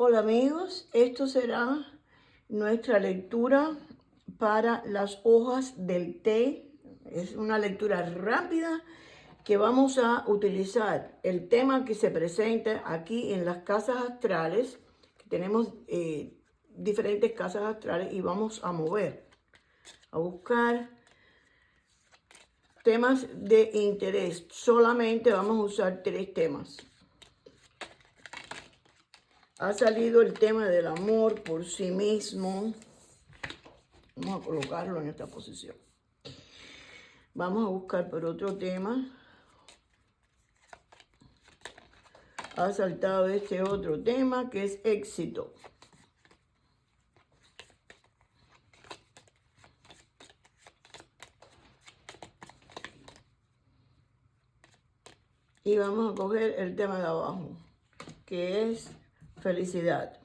Hola amigos, esto será nuestra lectura para las hojas del té. Es una lectura rápida que vamos a utilizar el tema que se presenta aquí en las casas astrales. Tenemos diferentes casas astrales y vamos a mover, a buscar temas de interés. Solamente vamos a usar 3 temas. Ha salido el tema del amor por sí mismo. Vamos a colocarlo en esta posición. Vamos a buscar por otro tema. Ha saltado este otro tema que es éxito. Y vamos a coger el tema de abajo, que es felicidad.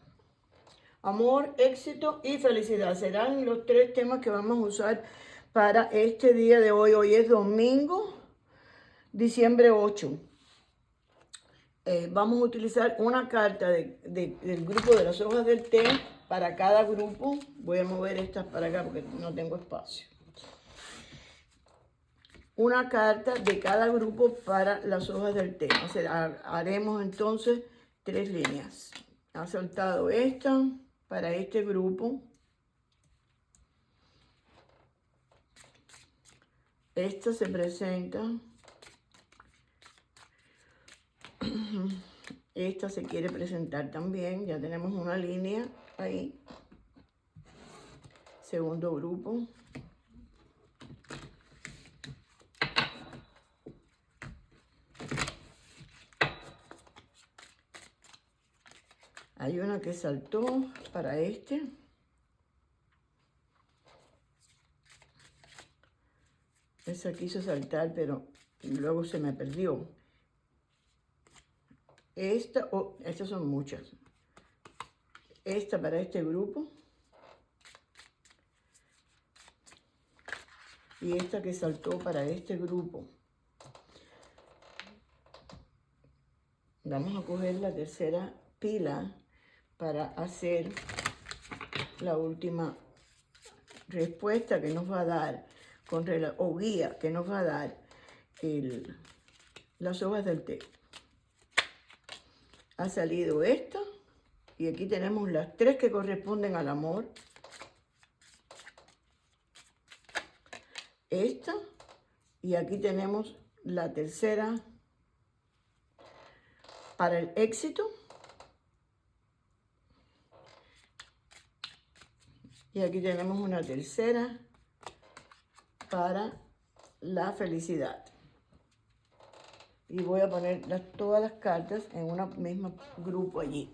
Amor, éxito y felicidad serán los 3 temas que vamos a usar para este día de hoy. Hoy es domingo, diciembre 8. Vamos a utilizar una carta del grupo de las hojas del té para cada grupo. Voy a mover estas para acá porque no tengo espacio. Una carta de cada grupo para las hojas del té. O sea, haremos entonces 3 líneas. Ha saltado esta para este grupo. Esta se presenta. Esta se quiere presentar también. Ya tenemos una línea ahí. Segundo grupo. Hay una que saltó para este. Esa quiso saltar, pero luego se me perdió. Estas son muchas. Esta para este grupo. Y esta que saltó para este grupo. Vamos a coger la tercera pila para hacer la última respuesta que nos va a dar, o guía que nos va a dar las hojas del té. Ha salido esta y aquí tenemos las 3 que corresponden al amor. Esta y aquí tenemos la tercera para el éxito. Y aquí tenemos una tercera para la felicidad. Y voy a poner todas las cartas en un mismo grupo allí.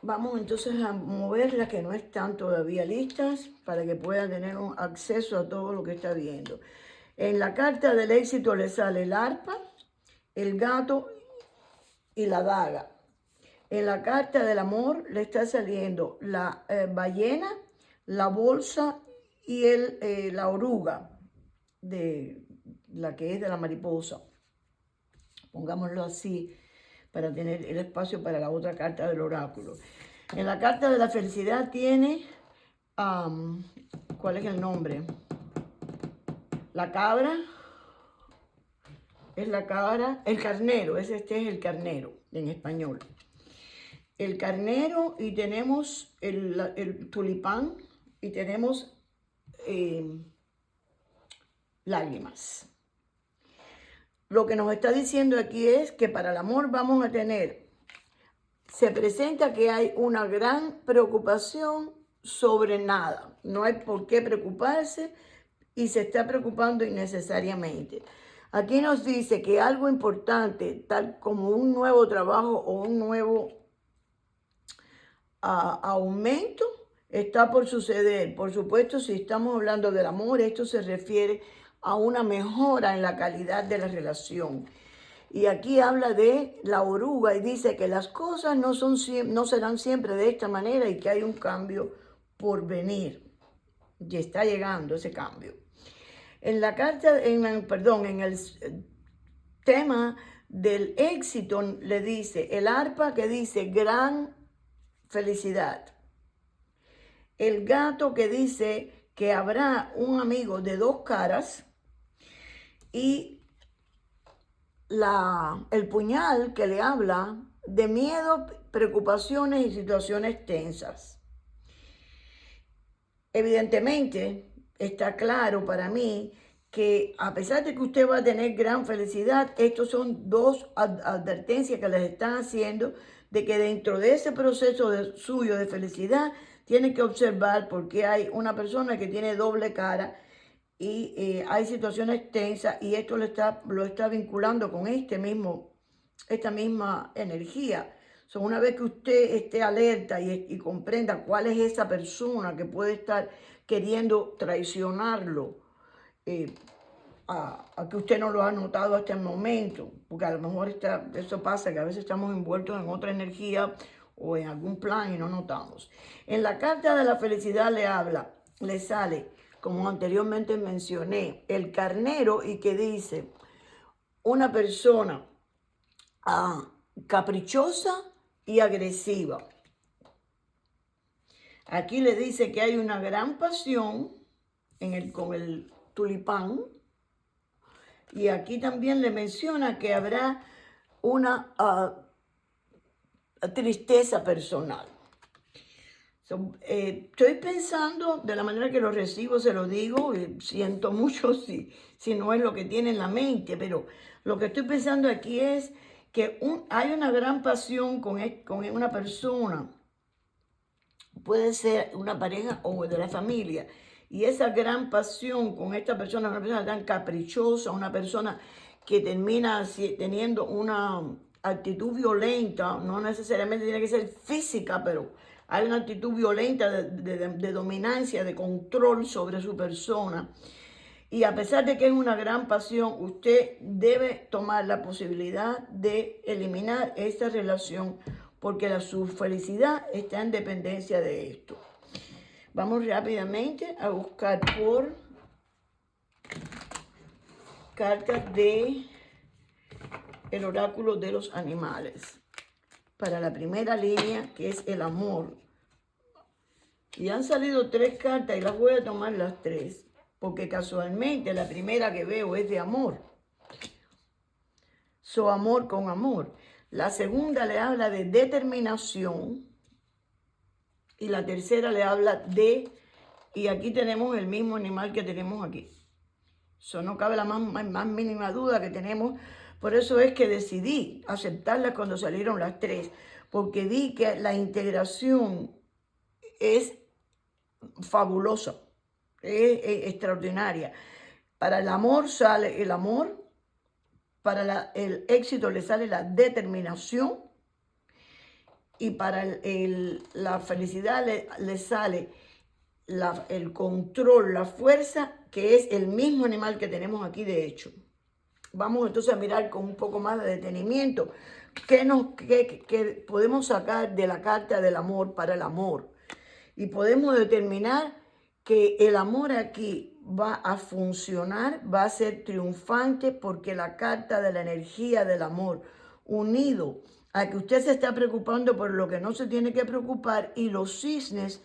Vamos entonces a mover las que no están todavía listas para que puedan tener un acceso a todo lo que está viendo. En la carta del éxito le sale el arpa, el gato y la daga. En la carta del amor le está saliendo la ballena, la bolsa y la oruga, de la que es de la mariposa. Pongámoslo así para tener el espacio para la otra carta del oráculo. En la carta de la felicidad tiene, ¿cuál es el nombre? La cabra. Es la cabra, el carnero, este es el carnero en español. El carnero y tenemos el tulipán y tenemos lágrimas. Lo que nos está diciendo aquí es que para el amor vamos a tener, se presenta que hay una gran preocupación sobre nada. No hay por qué preocuparse y se está preocupando innecesariamente. Aquí nos dice que algo importante, tal como un nuevo trabajo o un nuevo aumento, está por suceder. Por supuesto, si estamos hablando del amor, esto se refiere a una mejora en la calidad de la relación. Y aquí habla de la oruga y dice que las cosas no serán siempre de esta manera y que hay un cambio por venir. Y está llegando ese cambio. En la carta, en el tema del éxito le dice, el arpa que dice gran felicidad. El gato que dice que habrá un amigo de dos caras. Y el puñal que le habla de miedo, preocupaciones y situaciones tensas. Evidentemente, está claro para mí que a pesar de que usted va a tener gran felicidad, estos son dos advertencias que les están haciendo de que dentro de ese proceso suyo de felicidad, tiene que observar porque hay una persona que tiene doble cara y hay situaciones tensas y esto lo está vinculando con esta misma energía. Una vez que usted esté alerta y comprenda cuál es esa persona que puede estar queriendo traicionarlo, a que usted no lo ha notado hasta el momento, porque a lo mejor eso pasa, que a veces estamos envueltos en otra energía o en algún plan y no notamos. En la carta de la felicidad le sale, como anteriormente mencioné, el carnero y que dice una persona caprichosa y agresiva. Aquí le dice que hay una gran pasión con el tulipán. Y aquí también le menciona que habrá una tristeza personal. Estoy pensando, de la manera que lo recibo, se lo digo, siento mucho si no es lo que tiene en la mente, pero lo que estoy pensando aquí es que hay una gran pasión con una persona, puede ser una pareja o de la familia, y esa gran pasión con esta persona, una persona tan caprichosa, una persona que termina teniendo una actitud violenta, no necesariamente tiene que ser física, pero hay una actitud violenta de dominancia, de control sobre su persona. Y a pesar de que es una gran pasión, usted debe tomar la posibilidad de eliminar esta relación porque su felicidad está en dependencia de esto. Vamos rápidamente a buscar por cartas de el oráculo de los animales. Para la primera línea, que es el amor. Y han salido 3 cartas y las voy a tomar las 3, porque casualmente la primera que veo es de amor. Amor con amor. La segunda le habla de determinación. Y la tercera le habla y aquí tenemos el mismo animal que tenemos aquí. Eso no cabe la más mínima duda que tenemos. Por eso es que decidí aceptarlas cuando salieron las 3, porque vi que la integración es fabulosa, es extraordinaria. Para el amor sale el amor, para el éxito le sale la determinación y para la felicidad le sale el control, la fuerza, que es el mismo animal que tenemos aquí de hecho. Vamos entonces a mirar con un poco más de detenimiento qué podemos sacar de la carta del amor para el amor. Y podemos determinar que el amor aquí va a funcionar, va a ser triunfante porque la carta de la energía del amor unido a que usted se está preocupando por lo que no se tiene que preocupar y los cisnes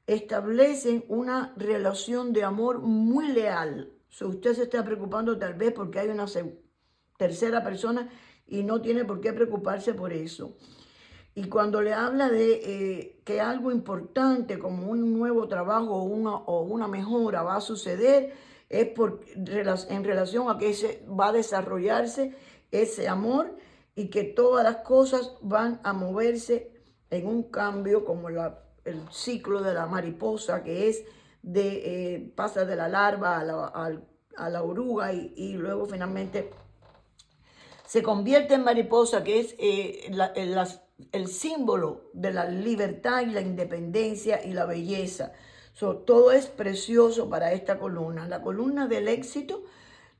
establecen una relación de amor muy leal. Usted se está preocupando tal vez porque hay una tercera persona y no tiene por qué preocuparse por eso. Y cuando le habla de que algo importante como un nuevo trabajo o una mejora va a suceder, es en relación a que va a desarrollarse ese amor y que todas las cosas van a moverse en un cambio como el ciclo de la mariposa, que es pasa de la larva a la oruga y luego finalmente se convierte en mariposa, que es el símbolo de la libertad y la independencia y la belleza. Todo es precioso para esta columna. La columna del éxito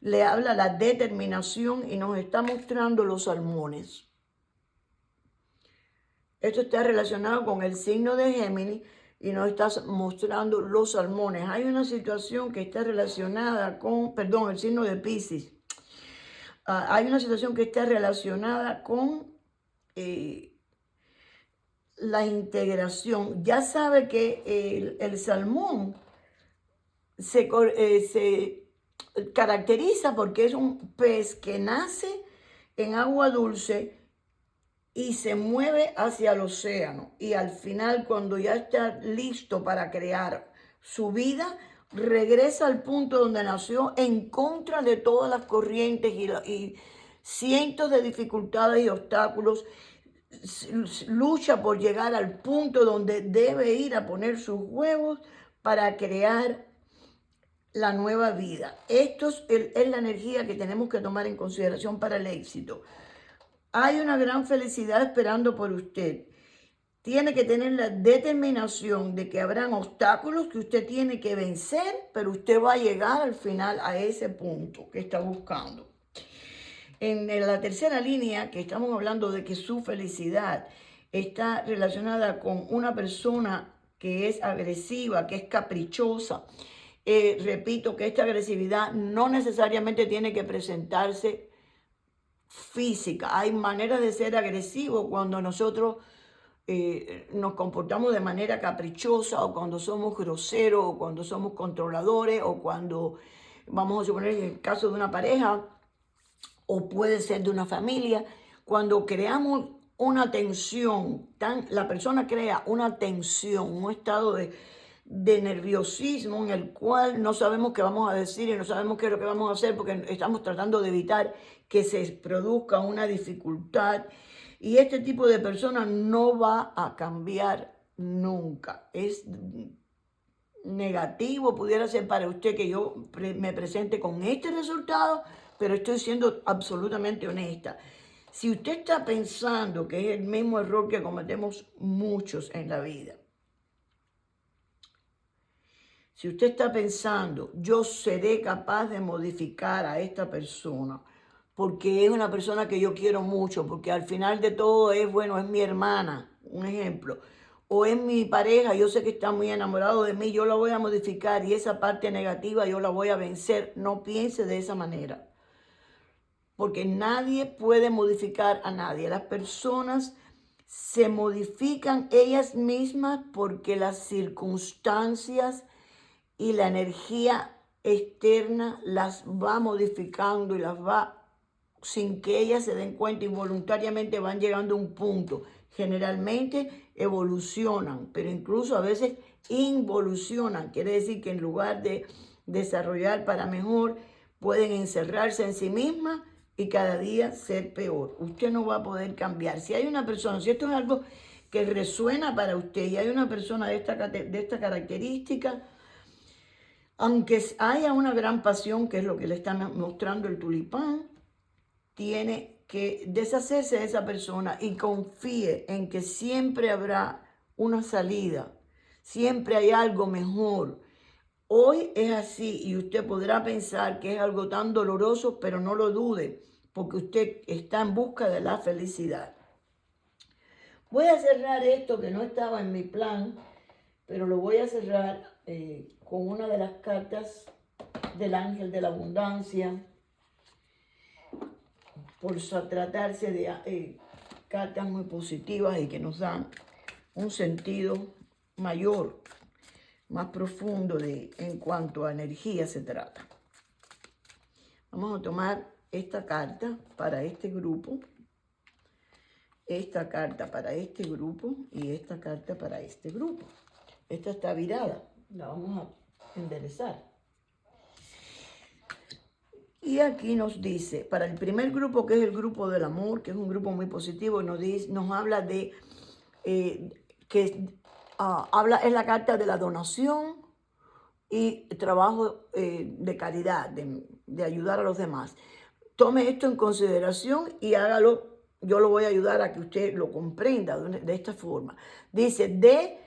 le habla la determinación y nos está mostrando los salmones. Esto está relacionado con el signo de Géminis y nos está mostrando los salmones. Hay una situación que está relacionada con, el signo de Piscis. hay una situación que está relacionada con la integración. Ya sabe que el salmón se caracteriza porque es un pez que nace en agua dulce y se mueve hacia el océano. Y al final, cuando ya está listo para crear su vida, regresa al punto donde nació en contra de todas las corrientes y cientos de dificultades y obstáculos. Lucha por llegar al punto donde debe ir a poner sus huevos para crear la nueva vida. Esto es la energía que tenemos que tomar en consideración para el éxito. Hay una gran felicidad esperando por usted. Tiene que tener la determinación de que habrán obstáculos que usted tiene que vencer, pero usted va a llegar al final a ese punto que está buscando. En la tercera línea, que estamos hablando de que su felicidad está relacionada con una persona que es agresiva, que es caprichosa. Repito que esta agresividad no necesariamente tiene que presentarse física. Hay maneras de ser agresivo cuando nosotros nos comportamos de manera caprichosa, o cuando somos groseros, o cuando somos controladores, o cuando, vamos a suponer en el caso de una pareja, o puede ser de una familia, cuando creamos una tensión, la persona crea una tensión, un estado de nerviosismo en el cual no sabemos qué vamos a decir y no sabemos qué es lo que vamos a hacer porque estamos tratando de evitar que se produzca una dificultad. Y este tipo de persona no va a cambiar nunca. Es negativo, pudiera ser para usted que yo me presente con este resultado, pero estoy siendo absolutamente honesta. Si usted está pensando que es el mismo error que cometemos muchos en la vida, si usted está pensando, yo seré capaz de modificar a esta persona, porque es una persona que yo quiero mucho, porque al final de todo es, bueno, es mi hermana, un ejemplo, o es mi pareja, yo sé que está muy enamorado de mí, yo la voy a modificar y esa parte negativa yo la voy a vencer. No piense de esa manera, porque nadie puede modificar a nadie. Las personas se modifican ellas mismas porque las circunstancias y la energía externa las va modificando y las va, sin que ellas se den cuenta, involuntariamente van llegando a un punto. Generalmente evolucionan, pero incluso a veces involucionan. Quiere decir que en lugar de desarrollar para mejor, pueden encerrarse en sí mismas y cada día ser peor. Usted no va a poder cambiar. Si hay una persona, si esto es algo que resuena para usted y hay una persona de esta característica, aunque haya una gran pasión, que es lo que le está mostrando el tulipán, tiene que deshacerse de esa persona y confíe en que siempre habrá una salida, siempre hay algo mejor. Hoy es así y usted podrá pensar que es algo tan doloroso, pero no lo dude, porque usted está en busca de la felicidad. Voy a cerrar esto que no estaba en mi plan, pero lo voy a cerrar con una de las cartas del ángel de la abundancia, por tratarse de cartas muy positivas y que nos dan un sentido mayor, más profundo en cuanto a energía se trata. Vamos a tomar esta carta para este grupo, esta carta para este grupo y esta carta para este grupo. Esta está virada, la vamos a enderezar. Y aquí nos dice, para el primer grupo, que es el grupo del amor, que es un grupo muy positivo, nos habla de es la carta de la donación y trabajo de caridad, de ayudar a los demás. Tome esto en consideración y hágalo. Yo lo voy a ayudar a que usted lo comprenda de esta forma. Dice, dé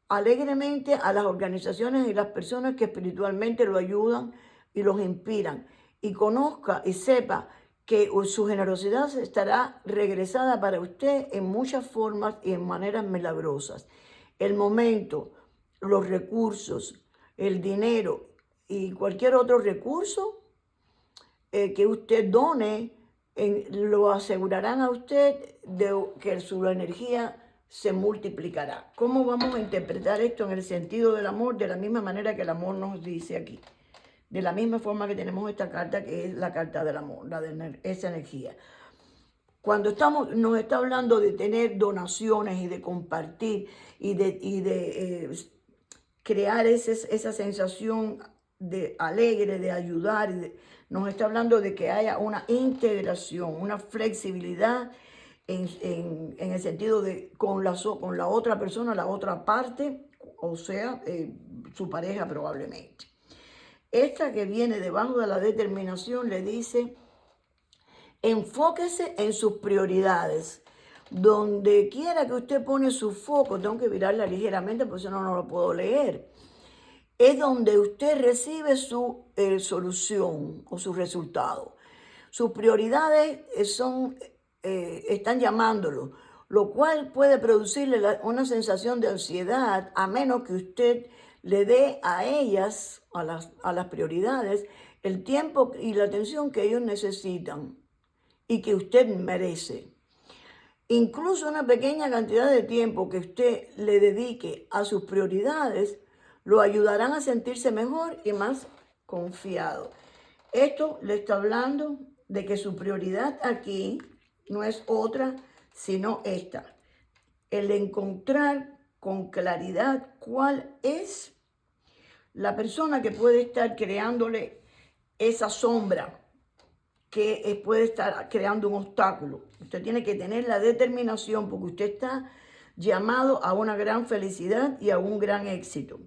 alegremente a las organizaciones y las personas que espiritualmente lo ayudan y los inspiran. Y conozca y sepa que su generosidad estará regresada para usted en muchas formas y en maneras milagrosas. El momento, los recursos, el dinero y cualquier otro recurso que usted done, lo asegurarán a usted de que su energía se multiplicará. ¿Cómo vamos a interpretar esto en el sentido del amor? De la misma manera que el amor nos dice aquí. De la misma forma que tenemos esta carta, que es la carta del amor, la de esa energía. Cuando nos está hablando de tener donaciones y de compartir y de crear esa sensación de alegre, de ayudar, nos está hablando de que haya una integración, una flexibilidad en el sentido de con la otra persona, la otra parte, o sea, su pareja probablemente. Esta que viene debajo de la determinación le dice: enfóquese en sus prioridades. Donde quiera que usted pone su foco, tengo que virarla ligeramente porque si no, no lo puedo leer. Es donde usted recibe su solución o su resultado. Sus prioridades están llamándolo, lo cual puede producirle una sensación de ansiedad a menos que usted le dé a ellas, a las prioridades, el tiempo y la atención que ellos necesitan y que usted merece. Incluso una pequeña cantidad de tiempo que usted le dedique a sus prioridades lo ayudarán a sentirse mejor y más confiado. Esto le está hablando de que su prioridad aquí no es otra, sino esta. El encontrar con claridad cuál es la persona que puede estar creándole esa sombra, que puede estar creando un obstáculo. Usted tiene que tener la determinación porque usted está llamado a una gran felicidad y a un gran éxito.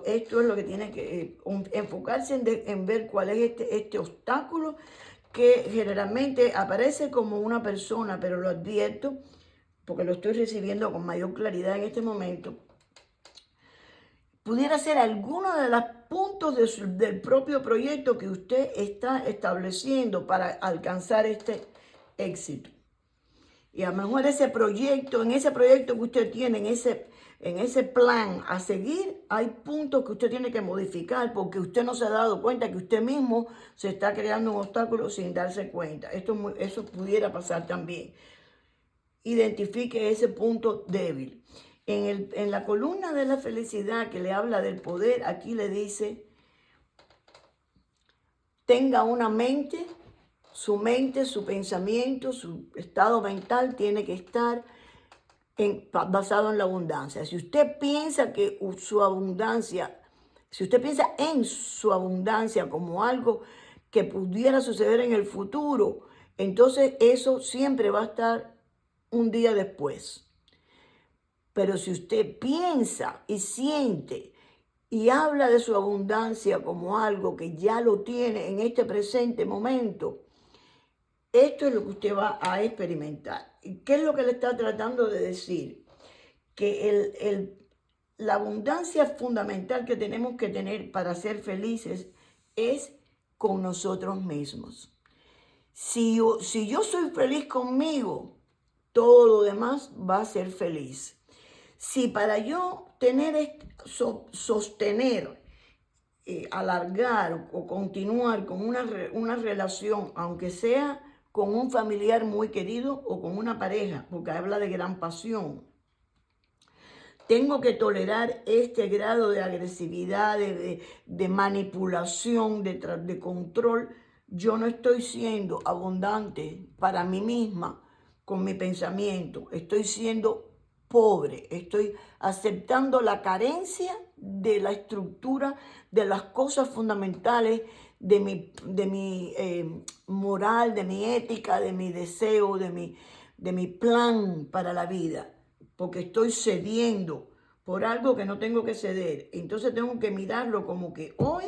Esto es lo que tiene que enfocarse en ver cuál es este obstáculo que generalmente aparece como una persona, pero lo advierto porque lo estoy recibiendo con mayor claridad en este momento. Pudiera ser alguno de los puntos del propio proyecto que usted está estableciendo para alcanzar este éxito. Y a lo mejor en ese proyecto que usted tiene, en ese plan a seguir, hay puntos que usted tiene que modificar porque usted no se ha dado cuenta que usted mismo se está creando un obstáculo sin darse cuenta. Eso pudiera pasar también. Identifique ese punto débil. En la columna de la felicidad que le habla del poder, aquí le dice: tenga una mente, su pensamiento, su estado mental tiene que estar basado en la abundancia. Si usted piensa que su abundancia, si usted piensa en su abundancia como algo que pudiera suceder en el futuro, entonces eso siempre va a estar un día después. Pero si usted piensa y siente y habla de su abundancia como algo que ya lo tiene en este presente momento, esto es lo que usted va a experimentar. ¿Y qué es lo que le está tratando de decir? Que la abundancia fundamental que tenemos que tener para ser felices es con nosotros mismos. Si yo soy feliz conmigo, todo lo demás va a ser feliz. Si para yo sostener, alargar o continuar con una relación, aunque sea con un familiar muy querido o con una pareja, porque habla de gran pasión, tengo que tolerar este grado de agresividad, de manipulación, de control. Yo no estoy siendo abundante para mí misma con mi pensamiento. Estoy siendo pobre. Estoy aceptando la carencia de la estructura, de las cosas fundamentales, de mi moral, de mi ética, de mi deseo, de mi plan para la vida. Porque estoy cediendo por algo que no tengo que ceder. Entonces tengo que mirarlo como que hoy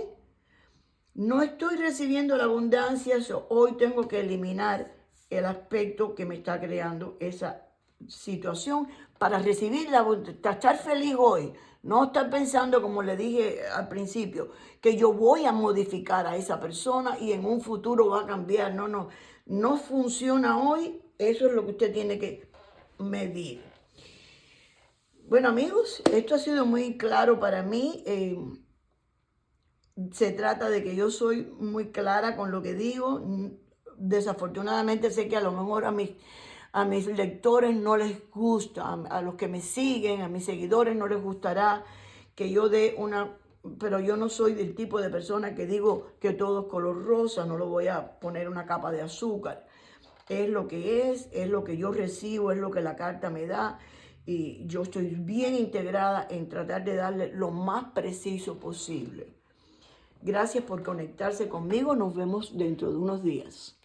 no estoy recibiendo la abundancia, hoy tengo que eliminar el aspecto que me está creando esa situación para recibir la abundancia, estar feliz hoy. No estar pensando, como le dije al principio, que yo voy a modificar a esa persona y en un futuro va a cambiar. No funciona hoy. Eso es lo que usted tiene que medir. Bueno, amigos, esto ha sido muy claro para mí. Se trata de que yo soy muy clara con lo que digo. Desafortunadamente sé que a lo mejor a mis lectores no les gusta, a los que me siguen, a mis seguidores no les gustará que yo dé una... Pero yo no soy del tipo de persona que digo que todo es color rosa, no lo voy a poner una capa de azúcar. Es lo que es lo que yo recibo, es lo que la carta me da. Y yo estoy bien integrada en tratar de darle lo más preciso posible. Gracias por conectarse conmigo. Nos vemos dentro de unos días.